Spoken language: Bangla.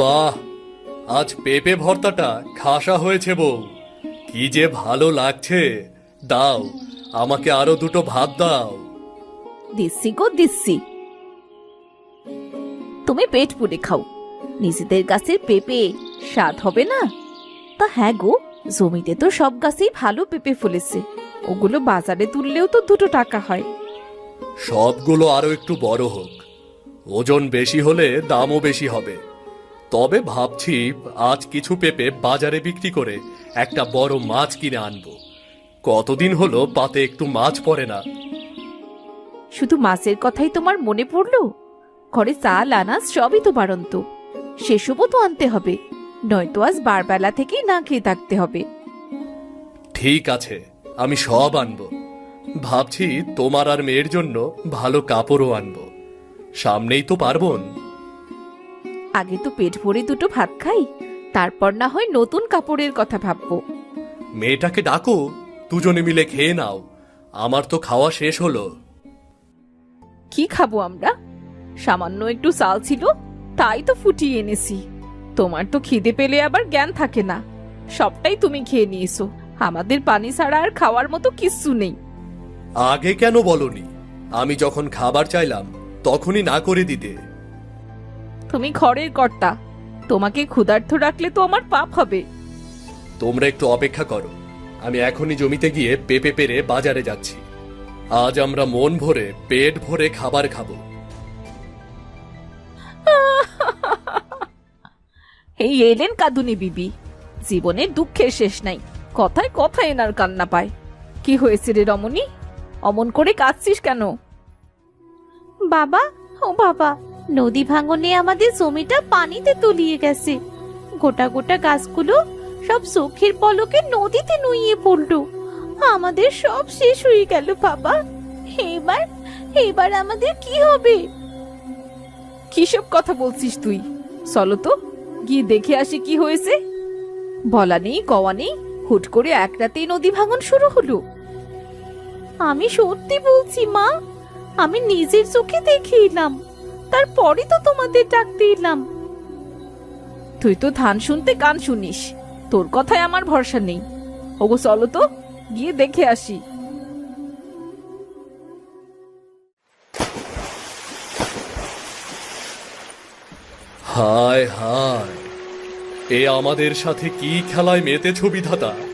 বাহ, আজ পেঁপে ভর্তাটা খাসা হয়েছে বউ। কি যে ভালো লাগছে। দাও, আমাকে আরো দুটো ভাত দাও। দিচ্ছি গো দিচ্ছি। তুমি পেট পুড়ে খাও, নিজেদের গাছের পেঁপে স্বাদ হবে না? তা হ্যাঁ গো, জমিতে তো সব গাছেই ভালো পেঁপে ফলেছে, ওগুলো বাজারে তুললেও তো 2 টাকা হয়। সবগুলো আরো একটু বড় হোক, ওজন বেশি হলে দামও বেশি হবে। তবে ভাবছি আজ কিছু পেঁপে বাজারে বিক্রি করে একটা বড় মাছ কিনে আনবো। কতদিন হলো পাতে একটু মাছ পড়ে না। শুধু মাছের কথাই তোমার মনে পড়লো? ঘরে চাল আনাজ সবই তো বাড়ন্ত, সেসবও তো আনতে হবে, নয়তো আজ বারবেলা থেকেই না খেয়ে থাকতে হবে। ঠিক আছে, আমি সব আনবো। ভাবছি তোমার আর মেয়ের জন্য ভালো কাপড়ও আনবো, সামনেই তো পার্বণ। আগে তো পেট ভরে 2 ভাত খাই, তারপর না হয় নতুন কাপড়ের কথা ভাববো। মেয়েটাকে ডাকো, দুজনে মিলে খেয়ে নাও। আমার তো খাওয়া শেষ হলো। কি খাবো আমরা? সামান্য একটু চাল ছিল, তাই তো ফুটিয়ে এনেছি। তোমার তো খিদে পেলে আবার জ্ঞান থাকে না, সবটাই তুমি খেয়ে নিয়েছো। আমাদের পানি ছাড়া আর খাওয়ার মতো কিচ্ছু নেই। আগে কেন বলনি? আমি যখন খাবার চাইলাম তখনই না করে দিতে। তুমি ঘরের কর্তা, তোমাকে ক্ষুধার্ত রাখলে তো আমার পাপ হবে। তোমরা একটু অপেক্ষা করো, আমি এখনই জমিতে গিয়ে পেঁপে পেরে বাজারে যাচ্ছি। আজ আমরা মন ভরে পেট ভরে খাবার খাবো। এই এলেন কাঁদুনি বিবি, জীবনের দুঃখের শেষ নাই, কথায় কথায় এনার কান্না পায়। কি হয়েছে রে রমণী, অমন করে কাঁদছিস কেন? বাবা, ও বাবা, নদী ভাঙনে আমাদের জমিটা পানিতে তলিয়ে গেছে। গোটা গোটা গাছগুলো সব চোখের পলকে নদীতে নুইয়ে পড়লো। আমাদের সব শেষ হয়ে গেল বাবা। এবার এবার আমাদের কি হবে? কিসব কথা বলছিস তুই? চলো তো গিয়ে দেখে আসি কি হয়েছে। বলা নেই কওয়া নেই, হুট করে এক রাতেই নদী ভাঙন শুরু হলো। আমি সত্যি বলছি মা, আমি নিজের চোখে দেখে এলাম, তারপরই তো তোমাদের ডাকতে এলাম। তুই তো ধান শুনতে কান শুনিস, তোর কথায় আমার ভরসা নেই। ওগো চলো তো গিয়ে দেখে আসি। হায় হায়, এ আমাদের সাথে কি খেলায় মেতেছো বিধাতা।